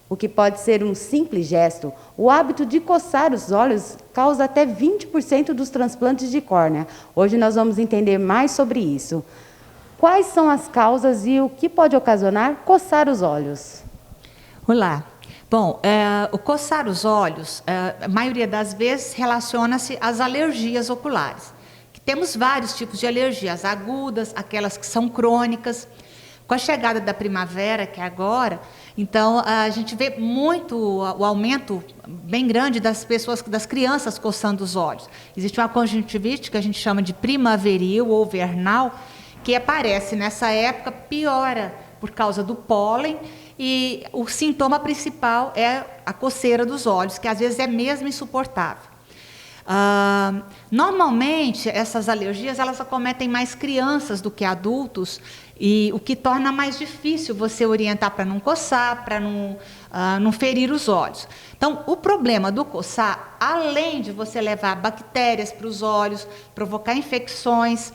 O que pode ser um simples gesto, o hábito de coçar os olhos causa até 20% dos transplantes de córnea. Hoje nós vamos entender mais sobre isso. Quais são as causas e o que pode ocasionar coçar os olhos? Olá. Bom, o coçar os olhos, a maioria das vezes, relaciona-se às alergias oculares. Que temos vários tipos de alergias, agudas, aquelas que são crônicas. Com a chegada da primavera, que é agora, então a gente vê muito o aumento bem grande das pessoas, das crianças coçando os olhos. Existe uma conjuntivite que a gente chama de primaveril ou vernal, que aparece nessa época, piora por causa do pólen, e o sintoma principal é a coceira dos olhos, que às vezes é mesmo insuportável. Normalmente, essas alergias elas acometem mais crianças do que adultos, e o que torna mais difícil você orientar para não coçar, para não ferir os olhos. Então, o problema do coçar, além de você levar bactérias para os olhos, provocar infecções,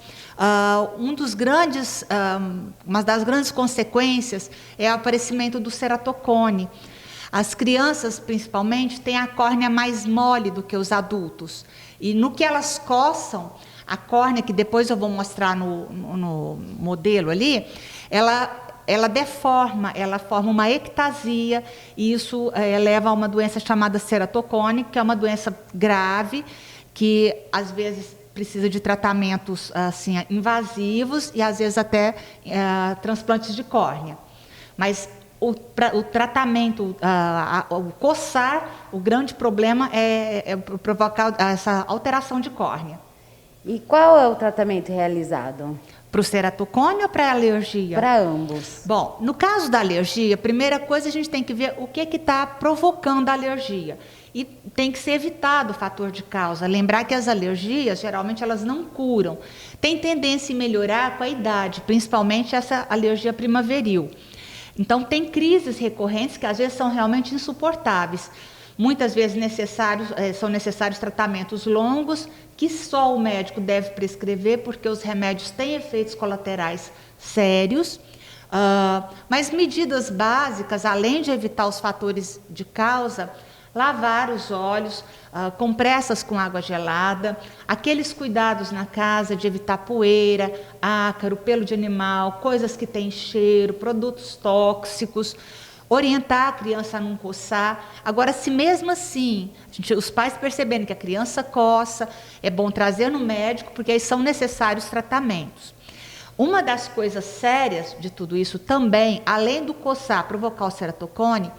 uma das grandes consequências é o aparecimento do ceratocone. As crianças, principalmente, têm a córnea mais mole do que os adultos. E no que elas coçam, a córnea, que depois eu vou mostrar no modelo ali, ela deforma, ela forma uma ectasia, e isso leva a uma doença chamada ceratocone, que é uma doença grave, que às vezes precisa de tratamentos assim, invasivos e às vezes até transplantes de córnea. Mas o tratamento, o coçar, o grande problema é provocar essa alteração de córnea. E qual é o tratamento realizado? Para o ceratocone ou para a alergia? Para ambos. Bom, no caso da alergia, a primeira coisa a gente tem que ver o que está provocando a alergia. E tem que ser evitado o fator de causa. Lembrar que as alergias, geralmente, elas não curam. Tem tendência a melhorar com a idade, principalmente essa alergia primaveril. Então, tem crises recorrentes que às vezes são realmente insuportáveis. Muitas vezes são necessários tratamentos longos que só o médico deve prescrever, porque os remédios têm efeitos colaterais sérios. Mas medidas básicas, além de evitar os fatores de causa, lavar os olhos, compressas com água gelada, aqueles cuidados na casa de evitar poeira, ácaro, pelo de animal, coisas que têm cheiro, produtos tóxicos, orientar a criança a não coçar. Agora, se mesmo assim, os pais perceberem que a criança coça, é bom trazer no médico, porque aí são necessários tratamentos. Uma das coisas sérias de tudo isso também, além do coçar provocar o ceratocone,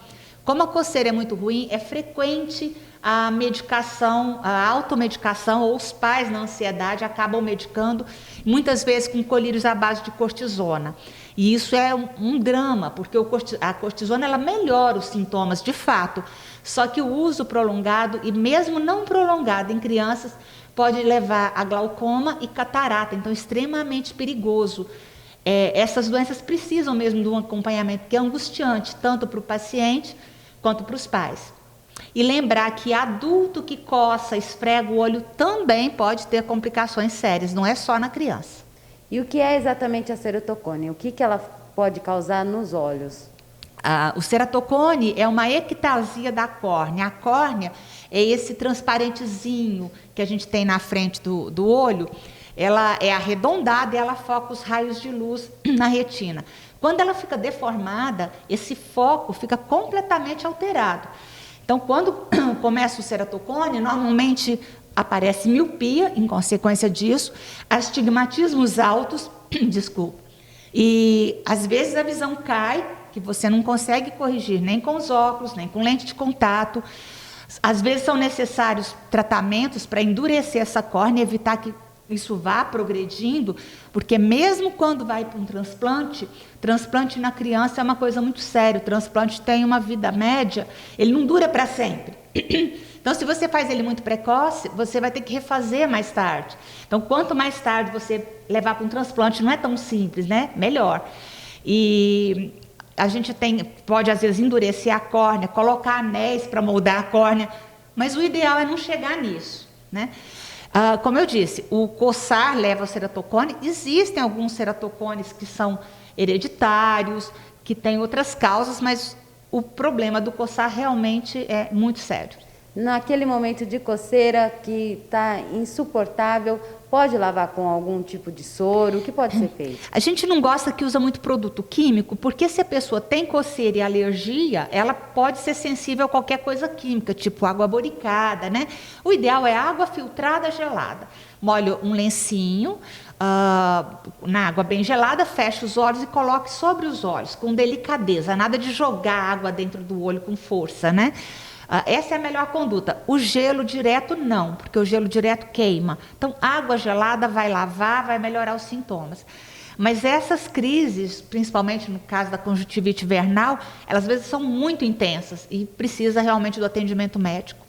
como a coceira é muito ruim, é frequente a medicação, a automedicação, ou os pais na ansiedade acabam medicando, muitas vezes com colírios à base de cortisona. E isso é um drama, porque a cortisona ela melhora os sintomas de fato, só que o uso prolongado, e mesmo não prolongado em crianças, pode levar a glaucoma e catarata, então é extremamente perigoso. Essas doenças precisam mesmo de um acompanhamento que é angustiante, tanto para o paciente quanto para os pais. E lembrar que adulto que coça, esfrega o olho, também pode ter complicações sérias, não é só na criança. E o que é exatamente a ceratocone? O que ela pode causar nos olhos? O ceratocone é uma ectasia da córnea. A córnea é esse transparentezinho que a gente tem na frente do olho. Ela é arredondada e ela foca os raios de luz na retina. Quando ela fica deformada, esse foco fica completamente alterado. Então, quando começa o ceratocone, normalmente aparece miopia, em consequência disso, astigmatismos altos, desculpa. E, às vezes, a visão cai, que você não consegue corrigir nem com os óculos, nem com lente de contato. Às vezes, são necessários tratamentos para endurecer essa córnea e evitar que isso vá progredindo, porque mesmo quando vai para um transplante na criança é uma coisa muito séria. O transplante tem uma vida média, ele não dura para sempre. Então, se você faz ele muito precoce, você vai ter que refazer mais tarde. Então, quanto mais tarde você levar para um transplante, não é tão simples, né? Melhor. E a gente pode, às vezes, endurecer a córnea, colocar anéis para moldar a córnea, mas o ideal é não chegar nisso, né? Como eu disse, o coçar leva ao ceratocone. Existem alguns ceratocones que são hereditários, que têm outras causas, mas o problema do coçar realmente é muito sério. Naquele momento de coceira que está insuportável, pode lavar com algum tipo de soro? O que pode ser feito? A gente não gosta que usa muito produto químico, porque se a pessoa tem coceira e alergia, ela pode ser sensível a qualquer coisa química, tipo água boricada, né? O ideal é água filtrada gelada. Molhe um lencinho na água bem gelada, feche os olhos e coloque sobre os olhos, com delicadeza, nada de jogar água dentro do olho com força, né? Essa é a melhor conduta. O gelo direto não, porque o gelo direto queima. Então, água gelada vai lavar, vai melhorar os sintomas. Mas essas crises, principalmente no caso da conjuntivite vernal, elas às vezes são muito intensas e precisa realmente do atendimento médico.